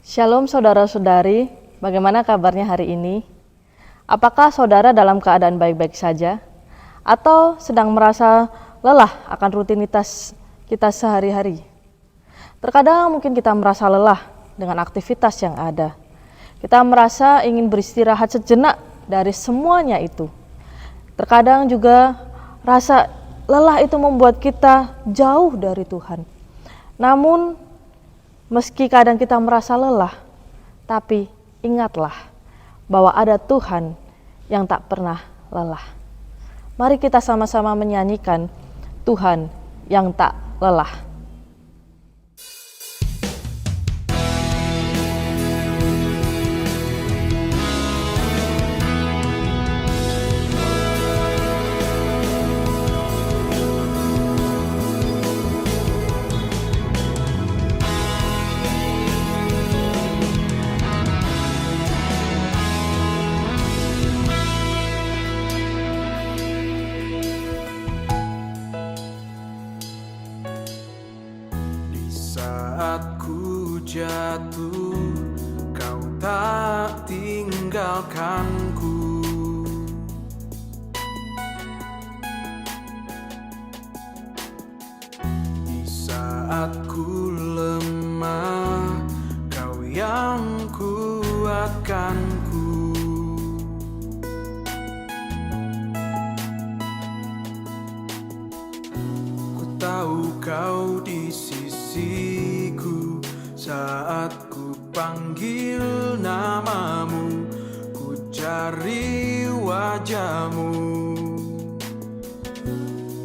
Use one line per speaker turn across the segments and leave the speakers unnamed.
Shalom saudara-saudari, bagaimana kabarnya hari ini? Apakah saudara dalam keadaan baik-baik saja? Atau sedang merasa lelah akan rutinitas kita sehari-hari? Terkadang mungkin kita merasa lelah dengan aktivitas yang ada. Kita merasa ingin beristirahat sejenak dari semuanya itu. Terkadang juga rasa lelah itu membuat kita jauh dari Tuhan. Namun meski kadang kita merasa lelah, tapi ingatlah bahwa ada Tuhan yang tak pernah lelah. Mari kita sama-sama menyanyikan Tuhan yang tak lelah.
Saat ku jatuh, kau tak tinggalkanku. Di saat ku lemah, kau yang kuatkanku. Ku tahu kau di sisiku saat ku panggil namamu, ku cari wajahmu.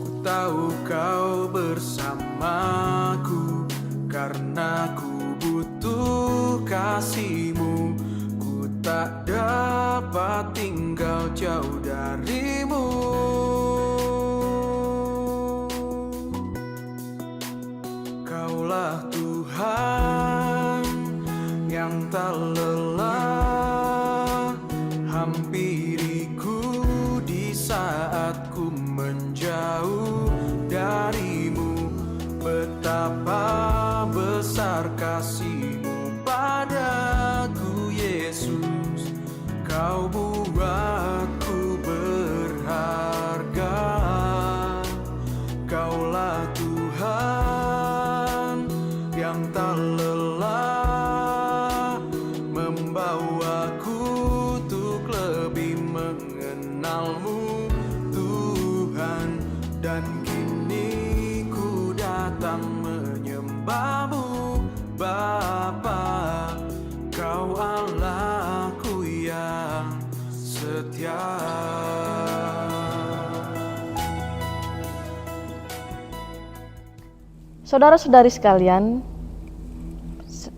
Ku tahu kau bersamaku karena ku butuh kasihmu. Ku tak dapat tinggal jauh darimu. Kaulah Tuhan yang tak lelah, hampiriku di saat ku menjauh darimu. Betapa besar kasih-Mu padaku, Yesus. Kau buatku berharga. Kaulah Tuhan yang tak lelah, membawaku untuk lebih mengenal-Mu, Tuhan. Dan kini ku datang menyembah-Mu, Bapa. Kau Allahku yang setia.
Saudara-saudari sekalian,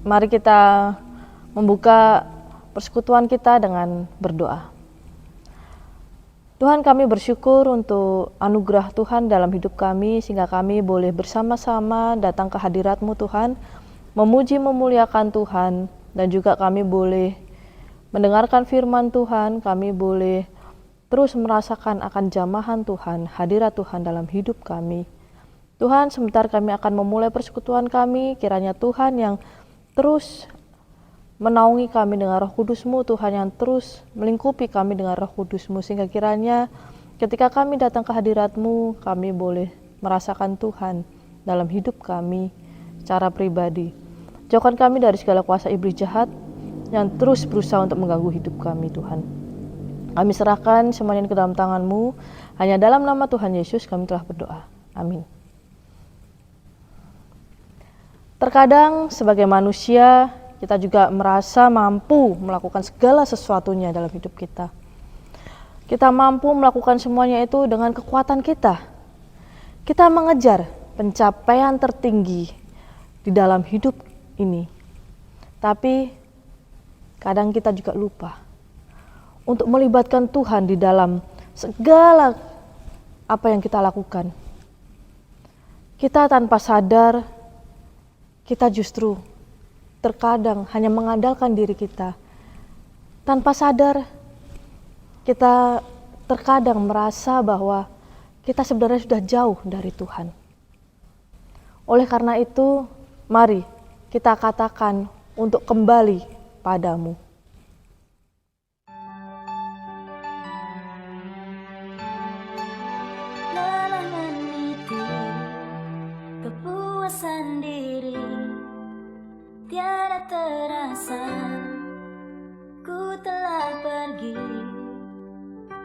mari kita membuka persekutuan kita dengan berdoa. Tuhan, kami bersyukur untuk anugerah Tuhan dalam hidup kami, sehingga kami boleh bersama-sama datang ke hadirat-Mu Tuhan, memuji memuliakan Tuhan, dan juga kami boleh mendengarkan firman Tuhan, kami boleh terus merasakan akan jamahan Tuhan, hadirat Tuhan dalam hidup kami. Tuhan, sebentar kami akan memulai persekutuan kami, kiranya Tuhan yang terus menaungi kami dengan Roh Kudus-Mu, Tuhan yang terus melingkupi kami dengan Roh Kudus-Mu, sehingga kiranya ketika kami datang ke hadirat-Mu, kami boleh merasakan Tuhan dalam hidup kami secara pribadi. Jauhkan kami dari segala kuasa iblis jahat yang terus berusaha untuk mengganggu hidup kami, Tuhan. Kami serahkan semuanya ke dalam tangan-Mu, hanya dalam nama Tuhan Yesus kami telah berdoa. Amin. Terkadang sebagai manusia, kita juga merasa mampu melakukan segala sesuatunya dalam hidup kita. Kita mampu melakukan semuanya itu dengan kekuatan kita. Kita mengejar pencapaian tertinggi di dalam hidup ini. Tapi kadang kita juga lupa untuk melibatkan Tuhan di dalam segala apa yang kita lakukan. Kita tanpa sadar, kita justru terkadang hanya mengandalkan diri kita. Tanpa sadar, kita terkadang merasa bahwa kita sebenarnya sudah jauh dari Tuhan. Oleh karena itu, mari kita katakan untuk kembali padamu.
Lelah meniti kepuasan diri, tiada terasa ku telah pergi,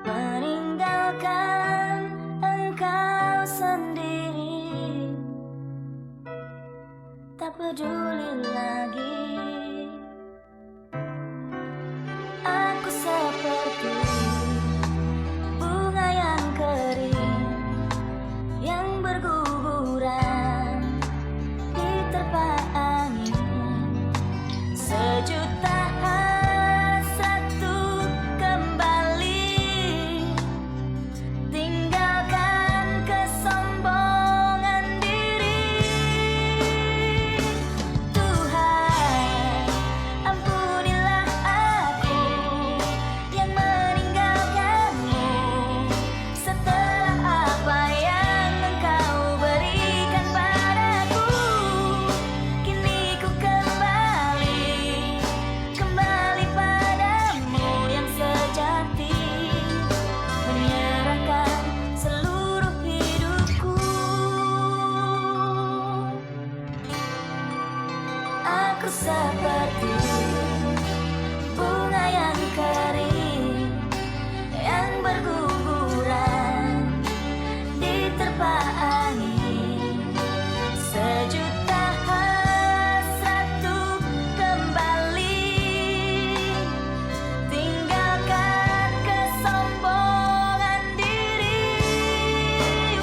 meninggalkan engkau sendiri. Tak peduli lagi, aku seperti bunga yang kering, yang berguguran di terpa angin. Sejuta hasrat untuk kembali, tinggalkan kesombongan diri. Tuhan, ampunilah aku yang meninggalkanmu. Setelah apa yang engkau berikan padaku, kini ku kembali padamu yang sejati, menyerahkan seluruh hidupku. Aku seperti bunga yang kering, yang berguguran di terpa angin. Sejuta hasrat untuk kembali, tinggalkan kesombongan diri.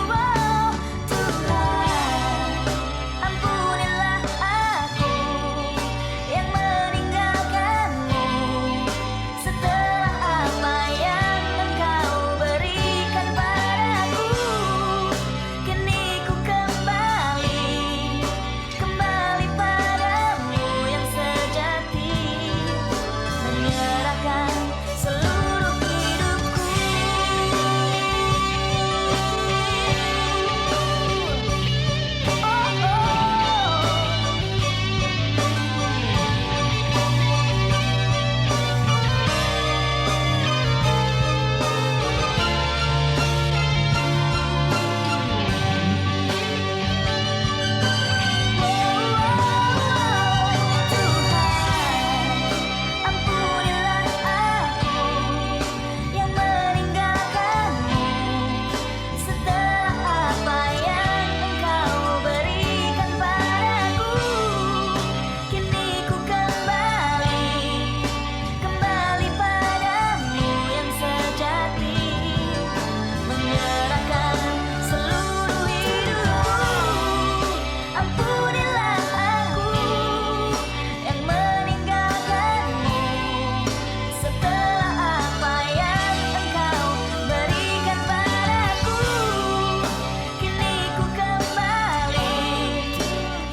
Oh, Tuhan, ampunilah aku yang meninggalkanmu. Setelah apa yang engkau berikan padaku, kini ku kembali padamu yang sejati, menyerahkan seluruh hidupku. Tuhan, ampunilah aku yang meninggalkanmu. Setelah apa yang engkau berikan padaku, kini ku kembali padamu yang sejati, menyerahkan seluruh hidupku. Ampunilah aku yang meninggalkanmu. Setelah apa yang engkau berikan padaku, kini ku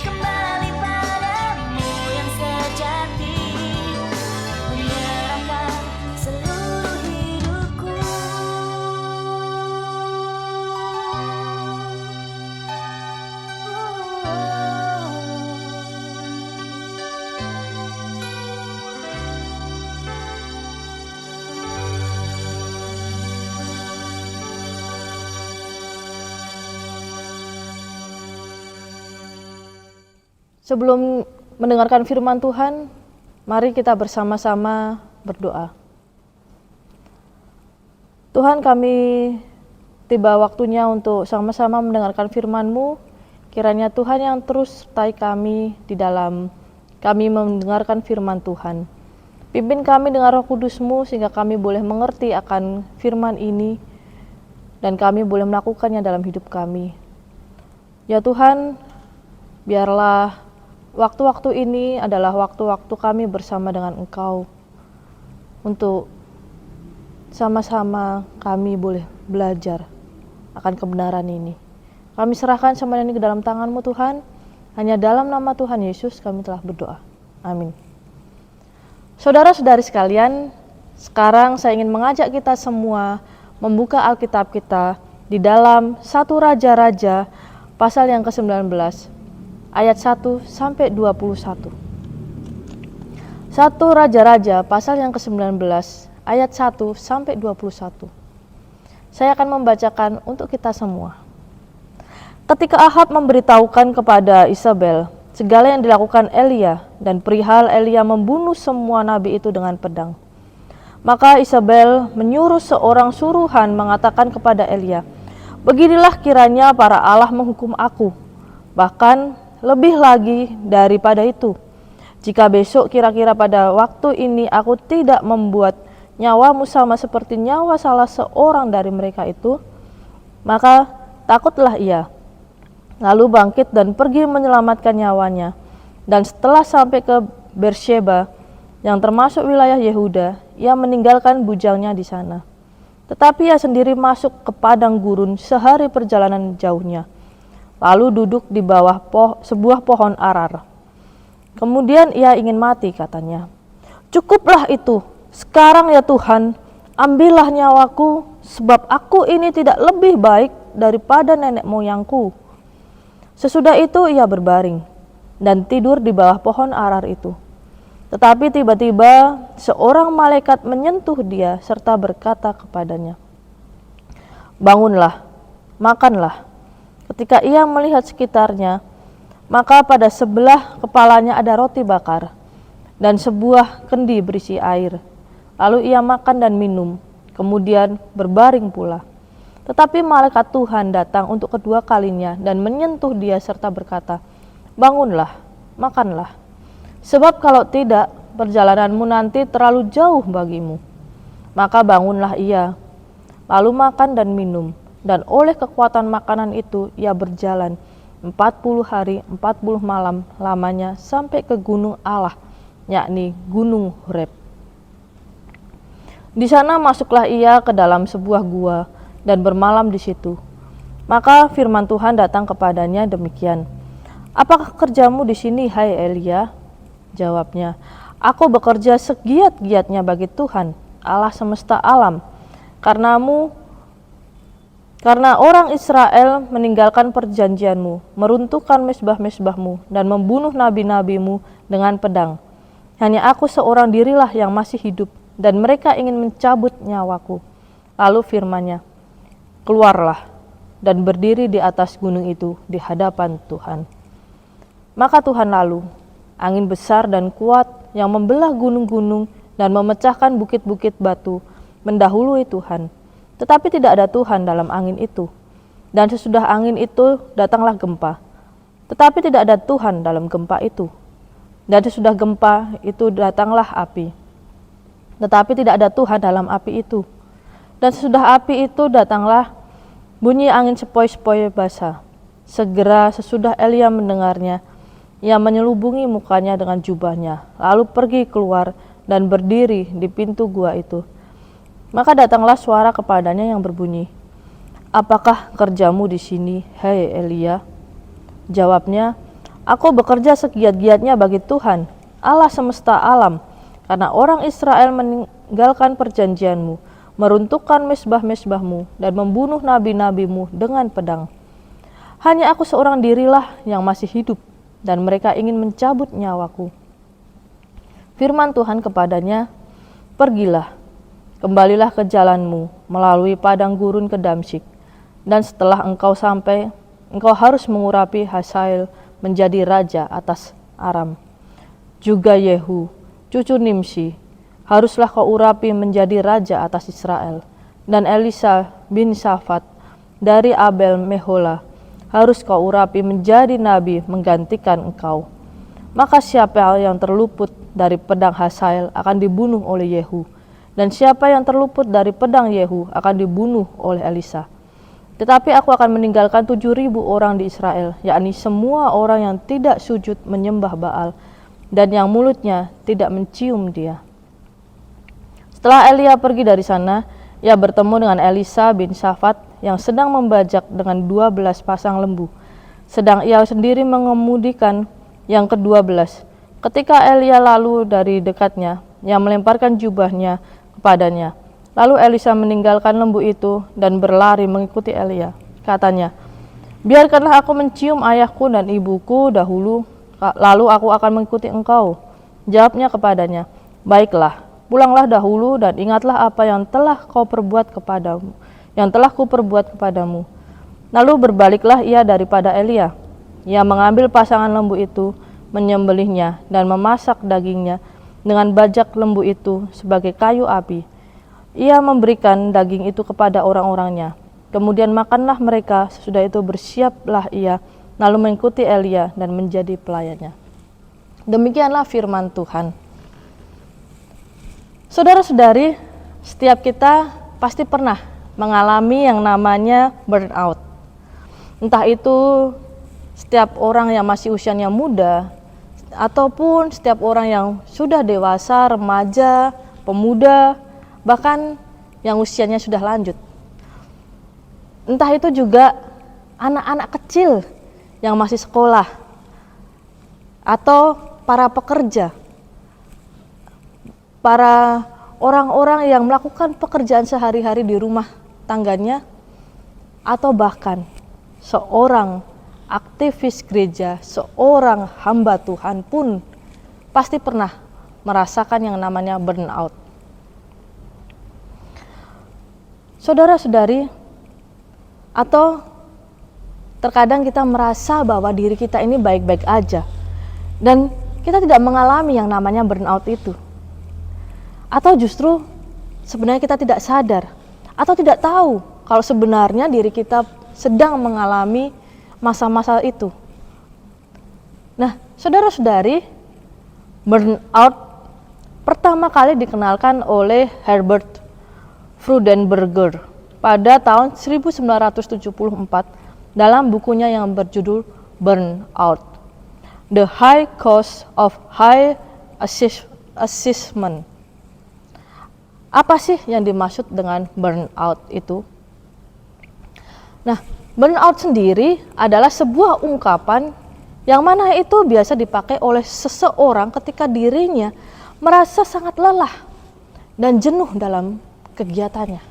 kembali padamu yang sejati, menyerahkan seluruh hidupku.
Sebelum mendengarkan firman Tuhan, mari kita bersama-sama berdoa. Tuhan, kami tiba waktunya untuk sama-sama mendengarkan firman-Mu. Kiranya Tuhan yang terus sertai kami di dalam kami mendengarkan firman Tuhan. Pimpin kami dengan Roh Kudus-Mu sehingga kami boleh mengerti akan firman ini dan kami boleh melakukannya dalam hidup kami. Ya Tuhan, biarlah waktu-waktu ini adalah waktu-waktu kami bersama dengan Engkau untuk sama-sama kami boleh belajar akan kebenaran ini. Kami serahkan semuanya ini ke dalam tangan-Mu Tuhan. Hanya dalam nama Tuhan Yesus kami telah berdoa. Amin. Saudara-saudari sekalian, sekarang saya ingin mengajak kita semua membuka Alkitab kita di dalam 1 Raja-Raja pasal yang ke-19 ayat 1 sampai 21. 1 Raja-Raja pasal yang ke-19 ayat 1 sampai 21. Saya akan membacakan untuk kita semua. Ketika Ahab memberitahukan kepada Isabel segala yang dilakukan Elia dan perihal Elia membunuh semua nabi itu dengan pedang, maka Isabel menyuruh seorang suruhan mengatakan kepada Elia, "Beginilah kiranya para Allah menghukum aku, bahkan lebih lagi daripada itu. Jika besok kira-kira pada waktu ini aku tidak membuat nyawamu sama seperti nyawa salah seorang dari mereka itu, maka takutlah ia." Lalu bangkit dan pergi menyelamatkan nyawanya. Dan setelah sampai ke Beersheba yang termasuk wilayah Yehuda, ia meninggalkan bujangnya di sana. Tetapi ia sendiri masuk ke padang gurun sehari perjalanan jauhnya, lalu duduk di bawah sebuah pohon arar. Kemudian ia ingin mati, katanya. "Cukuplah itu, sekarang ya Tuhan, ambillah nyawaku, sebab aku ini tidak lebih baik daripada nenek moyangku." Sesudah itu ia berbaring dan tidur di bawah pohon arar itu. Tetapi tiba-tiba seorang malaikat menyentuh dia serta berkata kepadanya, "Bangunlah, makanlah." Ketika ia melihat sekitarnya, maka pada sebelah kepalanya ada roti bakar dan sebuah kendi berisi air. Lalu ia makan dan minum, kemudian berbaring pula. Tetapi malaikat Tuhan datang untuk kedua kalinya dan menyentuh dia serta berkata, "Bangunlah, makanlah. Sebab kalau tidak, perjalananmu nanti terlalu jauh bagimu." Maka bangunlah ia, lalu makan dan minum, dan oleh kekuatan makanan itu ia berjalan 40 hari 40 malam lamanya sampai ke gunung Allah, yakni Gunung Horeb. Di sana masuklah ia ke dalam sebuah gua dan bermalam di situ. Maka firman Tuhan datang kepadanya demikian, "Apakah kerjamu di sini, hai Elia?" Jawabnya, "Aku bekerja segiat-giatnya bagi Tuhan, Allah semesta alam, karena orang Israel meninggalkan perjanjianmu, meruntuhkan mesbah-mesbahmu, dan membunuh nabi-nabimu dengan pedang. Hanya aku seorang dirilah yang masih hidup, dan mereka ingin mencabut nyawaku." Lalu firman-Nya, "Keluarlah dan berdiri di atas gunung itu di hadapan Tuhan." Maka Tuhan lalu, angin besar dan kuat yang membelah gunung-gunung dan memecahkan bukit-bukit batu, mendahului Tuhan. Tetapi tidak ada Tuhan dalam angin itu. Dan sesudah angin itu datanglah gempa. Tetapi tidak ada Tuhan dalam gempa itu. Dan sesudah gempa itu datanglah api. Tetapi tidak ada Tuhan dalam api itu. Dan sesudah api itu datanglah bunyi angin sepoi-sepoi basah. Segera sesudah Elia mendengarnya, ia menyelubungi mukanya dengan jubahnya, lalu pergi keluar dan berdiri di pintu gua itu. Maka datanglah suara kepadanya yang berbunyi, "Apakah kerjamu di sini, hai Elia?" Jawabnya, "Aku bekerja segiat-giatnya bagi Tuhan, Allah semesta alam, karena orang Israel meninggalkan perjanjianmu, meruntuhkan mesbah-mesbahmu, dan membunuh nabi-nabimu dengan pedang. Hanya aku seorang dirilah yang masih hidup, dan mereka ingin mencabut nyawaku." Firman Tuhan kepadanya, "Pergilah, kembalilah ke jalanmu melalui padang gurun ke Damsyik, dan setelah engkau sampai, engkau harus mengurapi Hazael menjadi raja atas Aram. Juga Yehu, cucu Nimsi, haruslah kau urapi menjadi raja atas Israel, dan Elisa bin Shafat dari Abel Mehola harus kau urapi menjadi nabi menggantikan engkau. Maka siapa yang terluput dari pedang Hazael akan dibunuh oleh Yehu, dan siapa yang terluput dari pedang Yehu akan dibunuh oleh Elisa. Tetapi aku akan meninggalkan 7.000 orang di Israel, yakni semua orang yang tidak sujud menyembah Baal, dan yang mulutnya tidak mencium dia." Setelah Elia pergi dari sana, ia bertemu dengan Elisa bin Shafat yang sedang membajak dengan 12 pasang lembu, sedang ia sendiri mengemudikan yang ke-12. Ketika Elia lalu dari dekatnya, ia melemparkan jubahnya kepadanya. Lalu Elisa meninggalkan lembu itu dan berlari mengikuti Elia. Katanya, "Biarkanlah aku mencium ayahku dan ibuku dahulu, lalu aku akan mengikuti engkau." Jawabnya kepadanya, "Baiklah, pulanglah dahulu dan ingatlah apa yang telah kuperbuat kepadamu." Lalu berbaliklah ia daripada Elia. Ia mengambil pasangan lembu itu, menyembelihnya dan memasak dagingnya dengan bajak lembu itu sebagai kayu api. Ia memberikan daging itu kepada orang-orangnya. Kemudian makanlah mereka, sesudah itu bersiaplah ia, lalu mengikuti Elia dan menjadi pelayannya. Demikianlah firman Tuhan. Saudara-saudari, setiap kita pasti pernah mengalami yang namanya burnout. Entah itu setiap orang yang masih usianya muda, ataupun setiap orang yang sudah dewasa, remaja, pemuda, bahkan yang usianya sudah lanjut. Entah itu juga anak-anak kecil yang masih sekolah, atau para pekerja, para orang-orang yang melakukan pekerjaan sehari-hari di rumah tangganya, atau bahkan seorang aktivis gereja, seorang hamba Tuhan pun pasti pernah merasakan yang namanya burnout. Saudara-saudari, atau terkadang kita merasa bahwa diri kita ini baik-baik aja dan kita tidak mengalami yang namanya burnout itu. Atau justru sebenarnya kita tidak sadar atau tidak tahu kalau sebenarnya diri kita sedang mengalami masa-masa itu. Nah, saudara-saudari, burnout pertama kali dikenalkan oleh Herbert Freudenberger pada tahun 1974 dalam bukunya yang berjudul Burnout: The High Cost of High Achievement. Apa sih yang dimaksud dengan burnout itu? Nah, burnout sendiri adalah sebuah ungkapan yang mana itu biasa dipakai oleh seseorang ketika dirinya merasa sangat lelah dan jenuh dalam kegiatannya.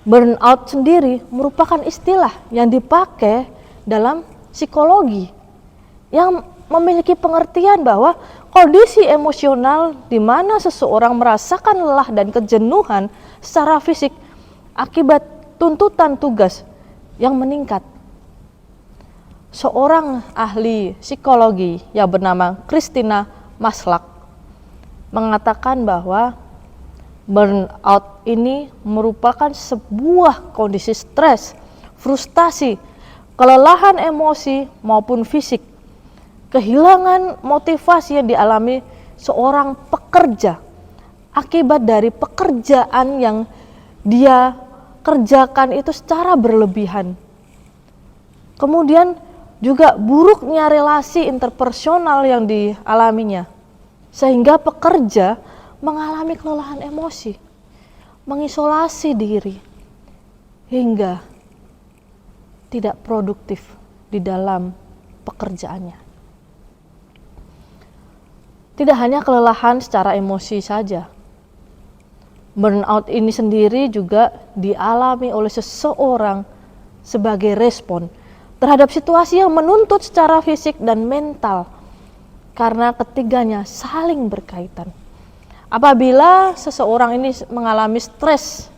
Burnout sendiri merupakan istilah yang dipakai dalam psikologi yang memiliki pengertian bahwa kondisi emosional di mana seseorang merasakan lelah dan kejenuhan secara fisik akibat tuntutan tugas yang meningkat. Seorang ahli psikologi yang bernama Christina Maslach mengatakan bahwa burnout ini merupakan sebuah kondisi stres, frustasi, kelelahan emosi maupun fisik, kehilangan motivasi yang dialami seorang pekerja akibat dari pekerjaan yang dia kerjakan itu secara berlebihan. Kemudian juga buruknya relasi interpersonal yang dialaminya, sehingga pekerja mengalami kelelahan emosi, mengisolasi diri, hingga tidak produktif di dalam pekerjaannya. Tidak hanya kelelahan secara emosi saja, burnout ini sendiri juga dialami oleh seseorang sebagai respon terhadap situasi yang menuntut secara fisik dan mental, karena ketiganya saling berkaitan. Apabila seseorang ini mengalami stres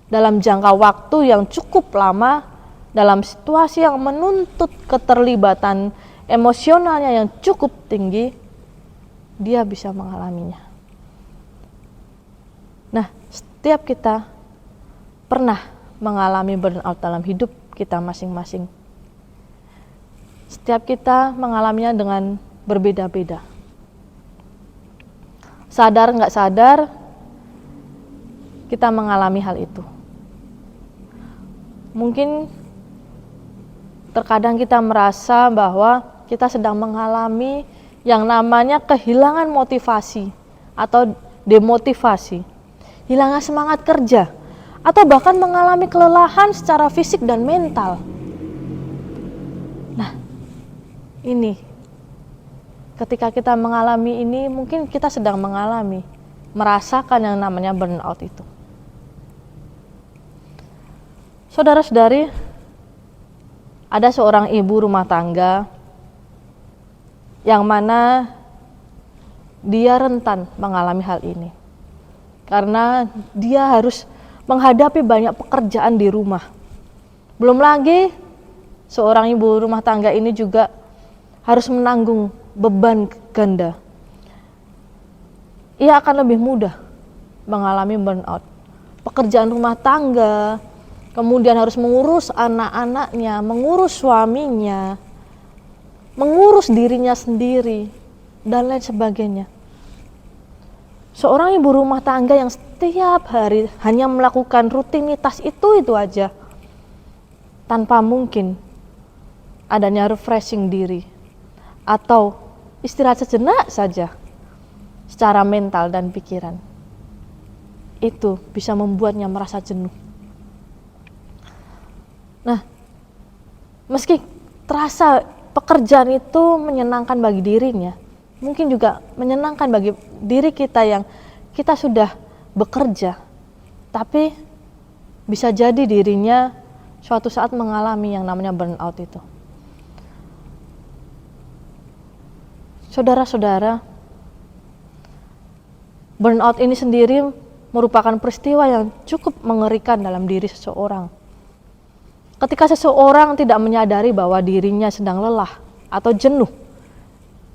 dalam jangka waktu yang cukup lama dalam situasi yang menuntut keterlibatan emosionalnya yang cukup tinggi, dia bisa mengalaminya. Nah, setiap kita pernah mengalami burnout dalam hidup kita masing-masing. Setiap kita mengalaminya dengan berbeda-beda. Sadar nggak sadar, kita mengalami hal itu. Mungkin terkadang kita merasa bahwa kita sedang mengalami yang namanya kehilangan motivasi atau demotivasi, hilangnya semangat kerja, atau bahkan mengalami kelelahan secara fisik dan mental. Nah, ini ketika kita mengalami ini, mungkin kita sedang merasakan yang namanya burnout itu. Saudara-saudari, ada seorang ibu rumah tangga yang mana dia rentan mengalami hal ini. Karena dia harus menghadapi banyak pekerjaan di rumah. Belum lagi seorang ibu rumah tangga ini juga harus menanggung beban ganda. Ia akan lebih mudah mengalami burnout. Pekerjaan rumah tangga, kemudian harus mengurus anak-anaknya, mengurus suaminya, mengurus dirinya sendiri, dan lain sebagainya. Seorang ibu rumah tangga yang setiap hari hanya melakukan rutinitas itu aja, tanpa mungkin adanya refreshing diri atau istirahat sejenak saja secara mental dan pikiran, itu bisa membuatnya merasa jenuh. Nah, meski terasa pekerjaan itu menyenangkan bagi dirinya, mungkin juga menyenangkan bagi diri kita yang kita sudah bekerja, tapi bisa jadi dirinya suatu saat mengalami yang namanya burnout itu. Saudara-saudara, burnout ini sendiri merupakan peristiwa yang cukup mengerikan dalam diri seseorang. Ketika seseorang tidak menyadari bahwa dirinya sedang lelah atau jenuh,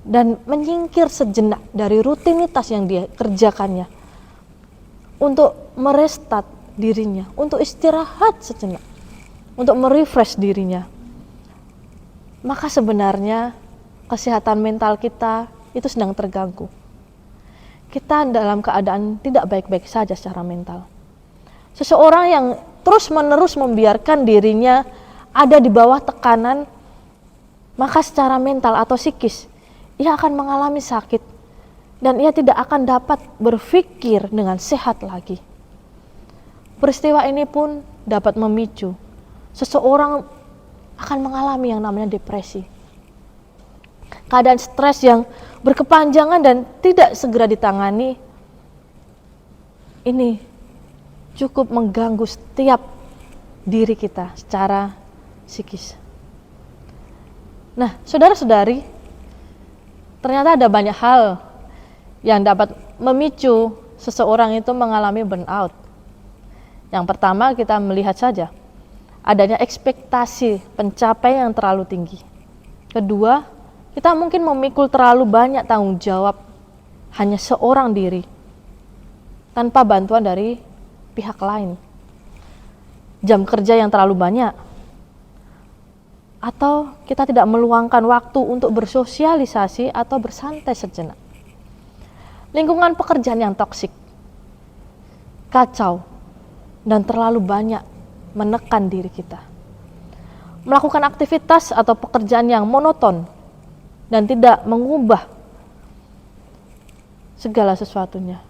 dan menyingkir sejenak dari rutinitas yang dia kerjakannya untuk merestart dirinya, untuk istirahat sejenak, untuk merefresh dirinya, maka sebenarnya kesehatan mental kita itu sedang terganggu. Kita dalam keadaan tidak baik-baik saja secara mental. Seseorang yang terus-menerus membiarkan dirinya ada di bawah tekanan, maka secara mental atau psikis ia akan mengalami sakit dan ia tidak akan dapat berpikir dengan sehat lagi. Peristiwa ini pun dapat memicu seseorang akan mengalami yang namanya depresi. Keadaan stres yang berkepanjangan dan tidak segera ditangani ini cukup mengganggu setiap diri kita secara psikis. Nah, saudara-saudari, ternyata ada banyak hal yang dapat memicu seseorang itu mengalami burnout. Yang pertama, kita melihat saja adanya ekspektasi pencapaian yang terlalu tinggi. Kedua, kita mungkin memikul terlalu banyak tanggung jawab hanya seorang diri tanpa bantuan dari pihak lain. Jam kerja yang terlalu banyak, atau kita tidak meluangkan waktu untuk bersosialisasi atau bersantai sejenak. Lingkungan pekerjaan yang toksik, kacau, dan terlalu banyak menekan diri kita. Melakukan aktivitas atau pekerjaan yang monoton dan tidak mengubah segala sesuatunya,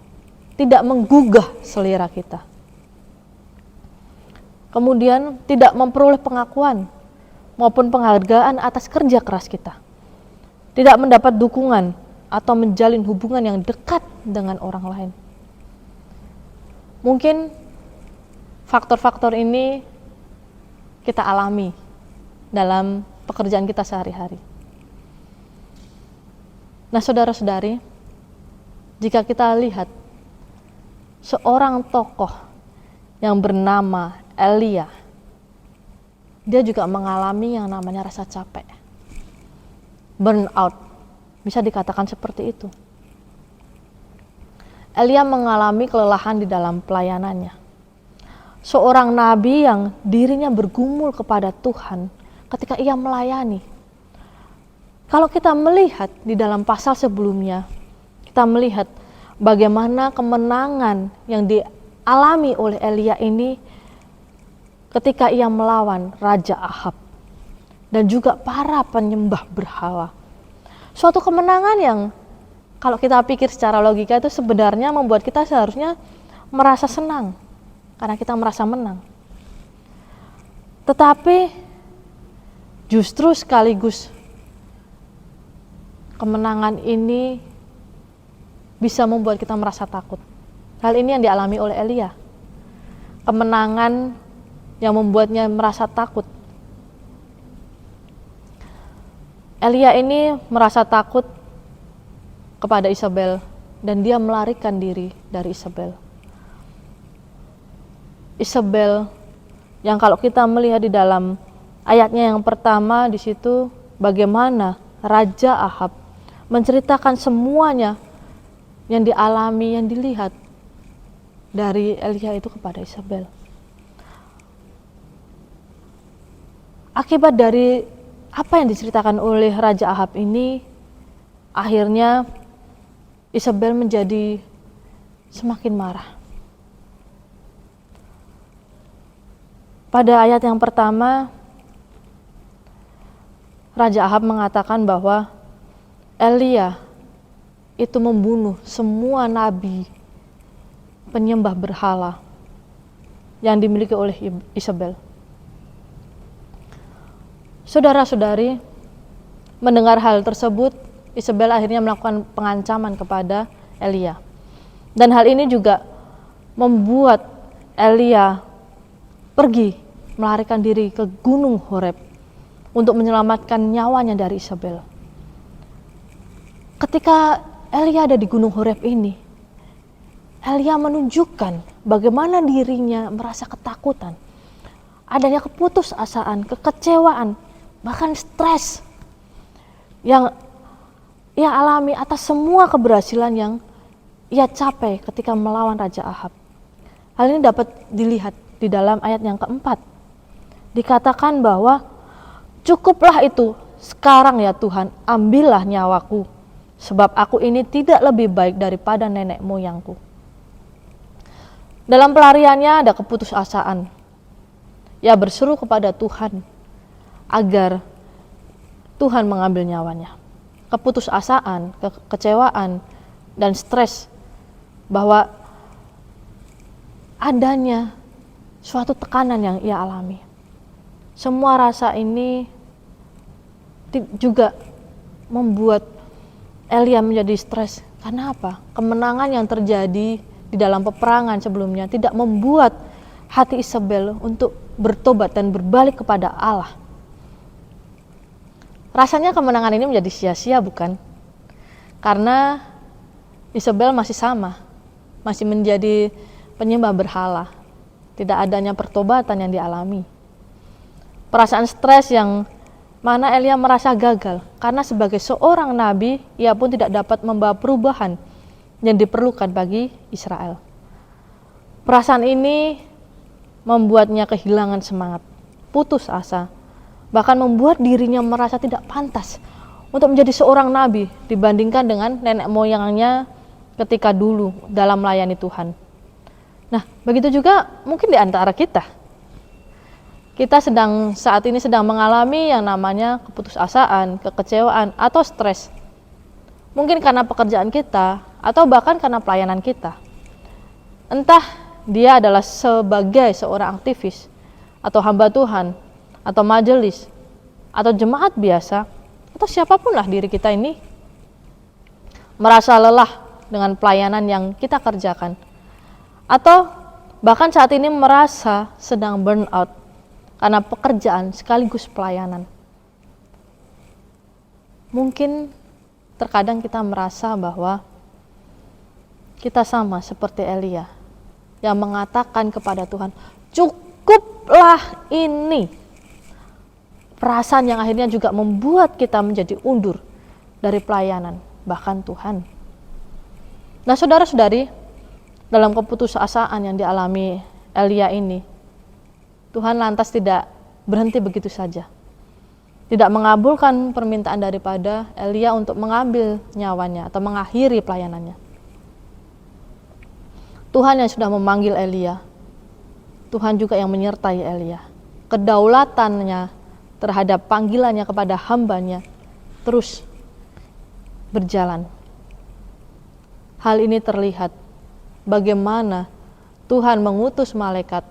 tidak menggugah selera kita. Kemudian tidak memperoleh pengakuan maupun penghargaan atas kerja keras kita. Tidak mendapat dukungan atau menjalin hubungan yang dekat dengan orang lain. Mungkin faktor-faktor ini kita alami dalam pekerjaan kita sehari-hari. Nah, saudara-saudari, jika kita lihat seorang tokoh yang bernama Elia, dia juga mengalami yang namanya rasa capek, burnout, bisa dikatakan seperti itu. Elia mengalami kelelahan di dalam pelayanannya. Seorang nabi yang dirinya bergumul kepada Tuhan ketika ia melayani. Kalau kita melihat di dalam pasal sebelumnya, kita melihat bagaimana kemenangan yang dialami oleh Elia ini ketika ia melawan Raja Ahab dan juga para penyembah berhala. Suatu kemenangan yang kalau kita pikir secara logika itu sebenarnya membuat kita seharusnya merasa senang karena kita merasa menang. Tetapi justru sekaligus kemenangan ini bisa membuat kita merasa takut. Hal ini yang dialami oleh Elia. Kemenangan yang membuatnya merasa takut. Elia ini merasa takut kepada Isabel dan dia melarikan diri dari Isabel. Isabel yang kalau kita melihat di dalam ayatnya yang pertama di situ bagaimana Raja Ahab menceritakan semuanya yang dialami, yang dilihat dari Elia itu kepada Isabel. Akibat dari apa yang diceritakan oleh Raja Ahab ini, akhirnya Isabel menjadi semakin marah. Pada ayat yang pertama, Raja Ahab mengatakan bahwa Elia itu membunuh semua nabi penyembah berhala yang dimiliki oleh Isabel. Saudara-saudari, mendengar hal tersebut, Isabel akhirnya melakukan pengancaman kepada Elia. Dan hal ini juga membuat Elia pergi melarikan diri ke Gunung Horeb untuk menyelamatkan nyawanya dari Isabel. Ketika Elia ada di Gunung Horeb ini, Elia menunjukkan bagaimana dirinya merasa ketakutan, adanya keputusasaan, kekecewaan, bahkan stres yang ia alami atas semua keberhasilan yang ia capai ketika melawan Raja Ahab. Hal ini dapat dilihat di dalam ayat yang keempat. Dikatakan bahwa cukuplah itu, sekarang ya Tuhan, ambillah nyawaku, sebab aku ini tidak lebih baik daripada nenek moyangku. Dalam pelariannya ada keputusasaan. Ia berseru kepada Tuhan agar Tuhan mengambil nyawanya. Keputusasaan, kekecewaan, dan stres bahwa adanya suatu tekanan yang ia alami. Semua rasa ini juga membuat Elia menjadi stres. Karena apa? Kemenangan yang terjadi di dalam peperangan sebelumnya tidak membuat hati Isabel untuk bertobat dan berbalik kepada Allah. Rasanya kemenangan ini menjadi sia-sia, bukan? Karena Isabel masih sama, masih menjadi penyembah berhala. Tidak adanya pertobatan yang dialami. Perasaan stres yang mana Elia merasa gagal, karena sebagai seorang nabi, ia pun tidak dapat membawa perubahan yang diperlukan bagi Israel. Perasaan ini membuatnya kehilangan semangat, putus asa, bahkan membuat dirinya merasa tidak pantas untuk menjadi seorang nabi dibandingkan dengan nenek moyangnya ketika dulu dalam melayani Tuhan. Nah, begitu juga mungkin di antara kita. Kita saat ini sedang mengalami yang namanya keputusasaan, kekecewaan, atau stres. Mungkin karena pekerjaan kita, atau bahkan karena pelayanan kita. Entah dia adalah sebagai seorang aktivis, atau hamba Tuhan, atau majelis, atau jemaat biasa, atau siapapun lah diri kita ini merasa lelah dengan pelayanan yang kita kerjakan. Atau bahkan saat ini merasa sedang burn out karena pekerjaan sekaligus pelayanan. Mungkin terkadang kita merasa bahwa kita sama seperti Elia yang mengatakan kepada Tuhan, cukuplah ini. Perasaan yang akhirnya juga membuat kita menjadi undur dari pelayanan, bahkan Tuhan. Nah, saudara-saudari, dalam keputusasaan yang dialami Elia ini, Tuhan lantas tidak berhenti begitu saja. Tidak mengabulkan permintaan daripada Elia untuk mengambil nyawanya atau mengakhiri pelayanannya. Tuhan yang sudah memanggil Elia, Tuhan juga yang menyertai Elia. Kedaulatannya terhadap panggilannya kepada hambanya terus berjalan. Hal ini terlihat bagaimana Tuhan mengutus malaikat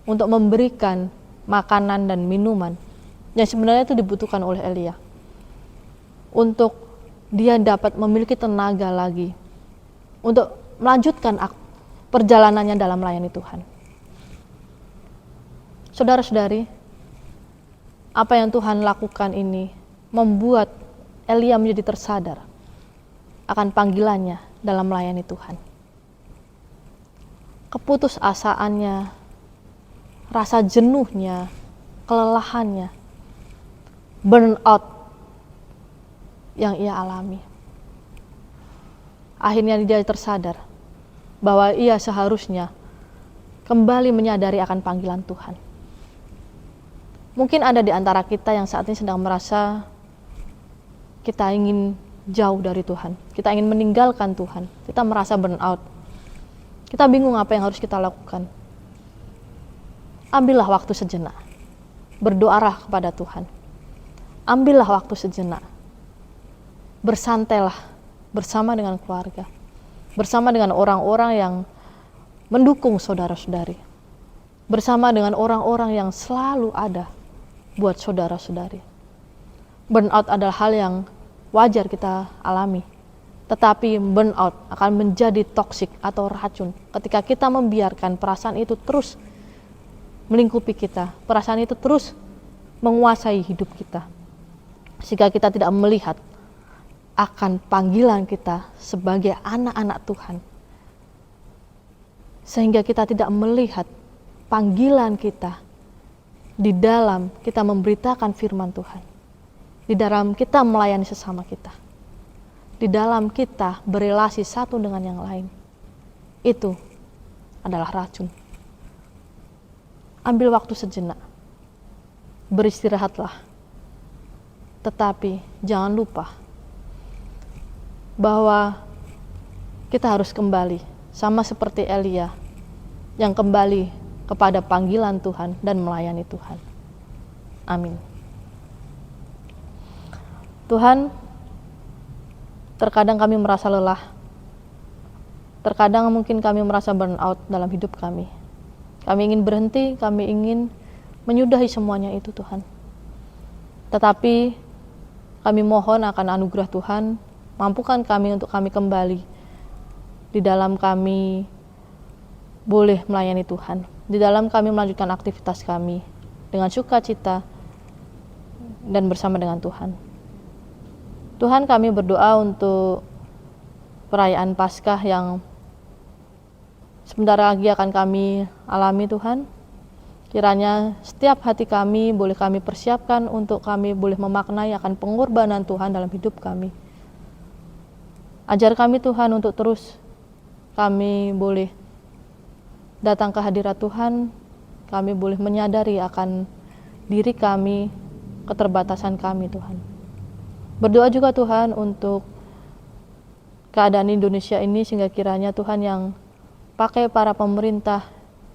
untuk memberikan makanan dan minuman yang sebenarnya itu dibutuhkan oleh Elia. Untuk dia dapat memiliki tenaga lagi untuk melanjutkan perjalanannya dalam melayani Tuhan. Saudara-saudari, apa yang Tuhan lakukan ini membuat Elia menjadi tersadar akan panggilannya dalam melayani Tuhan. Keputusasaannya, rasa jenuhnya, kelelahannya, burnout yang ia alami. Akhirnya dia tersadar bahwa ia seharusnya kembali menyadari akan panggilan Tuhan. Mungkin ada di antara kita yang saat ini sedang merasa kita ingin jauh dari Tuhan, kita ingin meninggalkan Tuhan, kita merasa burnout, kita bingung apa yang harus kita lakukan. Ambillah waktu sejenak, berdoalah kepada Tuhan. Ambillah waktu sejenak, bersantailah bersama dengan keluarga, bersama dengan orang-orang yang mendukung saudara-saudari, bersama dengan orang-orang yang selalu ada buat saudara-saudari. Burnout adalah hal yang wajar kita alami, tetapi burnout akan menjadi toksik atau racun ketika kita membiarkan perasaan itu terus melingkupi kita, perasaan itu terus menguasai hidup kita, sehingga kita tidak melihat akan panggilan kita sebagai anak-anak Tuhan, sehingga kita tidak melihat panggilan kita di dalam kita memberitakan firman Tuhan, di dalam kita melayani sesama kita, di dalam kita berelasi satu dengan yang lain. Itu adalah racun. Ambil waktu sejenak, beristirahatlah, tetapi jangan lupa bahwa kita harus kembali sama seperti Elia yang kembali kepada panggilan Tuhan dan melayani Tuhan. Amin. Tuhan, terkadang kami merasa lelah, terkadang mungkin kami merasa burnout dalam hidup kami. Kami ingin berhenti, kami ingin menyudahi semuanya itu Tuhan. Tetapi kami mohon akan anugerah Tuhan, mampukan kami untuk kami kembali di dalam kami boleh melayani Tuhan, di dalam kami melanjutkan aktivitas kami dengan sukacita dan bersama dengan Tuhan. Tuhan, kami berdoa untuk perayaan Paskah yang sebentar lagi akan kami alami Tuhan. Kiranya setiap hati kami boleh kami persiapkan untuk kami boleh memaknai akan pengorbanan Tuhan dalam hidup kami. Ajar kami Tuhan untuk terus kami boleh datang ke hadirat Tuhan, kami boleh menyadari akan diri kami, keterbatasan kami Tuhan. Berdoa juga Tuhan untuk keadaan Indonesia ini, sehingga kiranya Tuhan yang pakai para pemerintah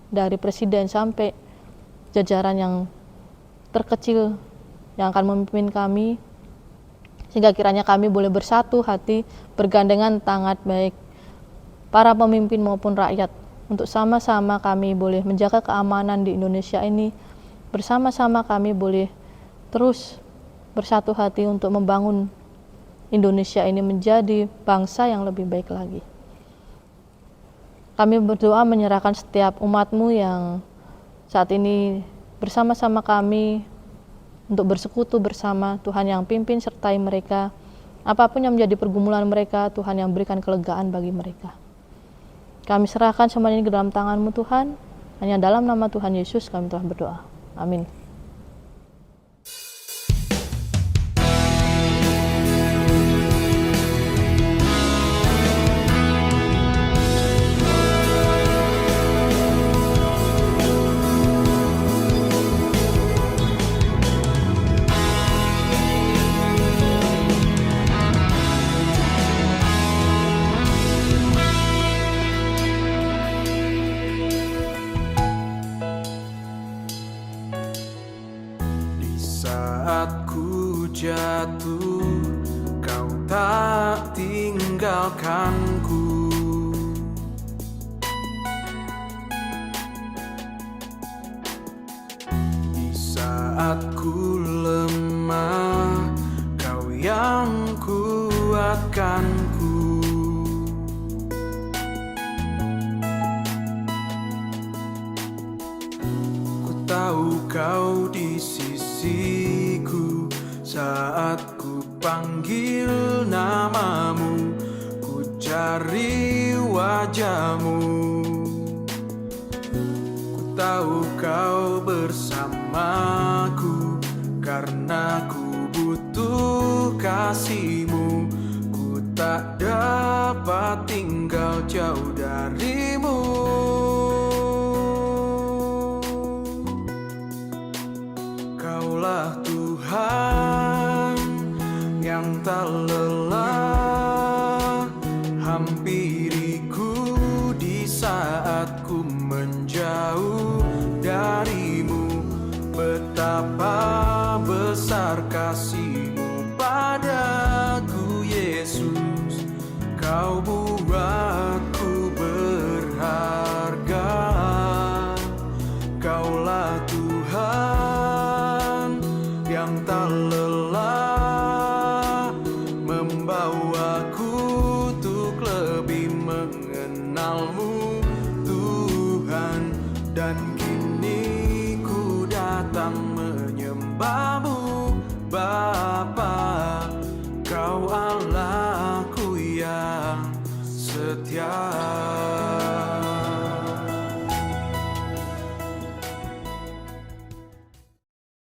dari presiden sampai jajaran yang terkecil yang akan memimpin kami, sehingga kiranya kami boleh bersatu hati, bergandengan tangan baik para pemimpin maupun rakyat, untuk sama-sama kami boleh menjaga keamanan di Indonesia ini, bersama-sama kami boleh terus bersatu hati untuk membangun Indonesia ini menjadi bangsa yang lebih baik lagi. Kami berdoa menyerahkan setiap umat-Mu yang saat ini bersama-sama kami untuk bersekutu bersama, Tuhan yang pimpin sertai mereka, apapun yang menjadi pergumulan mereka, Tuhan yang berikan kelegaan bagi mereka. Kami serahkan semuanya ini ke dalam tangan-Mu Tuhan, hanya dalam nama Tuhan Yesus kami telah berdoa. Amin.
Saat ku jatuh, kau tak tinggalkanku. Di saat ku lemah, kau yang kuatkanku. Ku tahu kau di sisiku saat ku panggil namamu, ku mencari wajah-Mu. Ku tahu Kau bersamaku, karena ku butuh kasih-Mu. Ku tak dapat tinggal jauh dari-Mu. Kaulah Tuhan yang tak lelah hampiriku di saat ku menjauh dari-Mu. Betapa besar kasih-Mu padaku, Yesus. Kau buatku berharga. Kaulah Tuhan yang tak lelah membawaku untuk lebih mengenal-Mu, Tuhan. Dan kini ku datang menyembah-Mu, Bapa. Kau Allahku yang setia.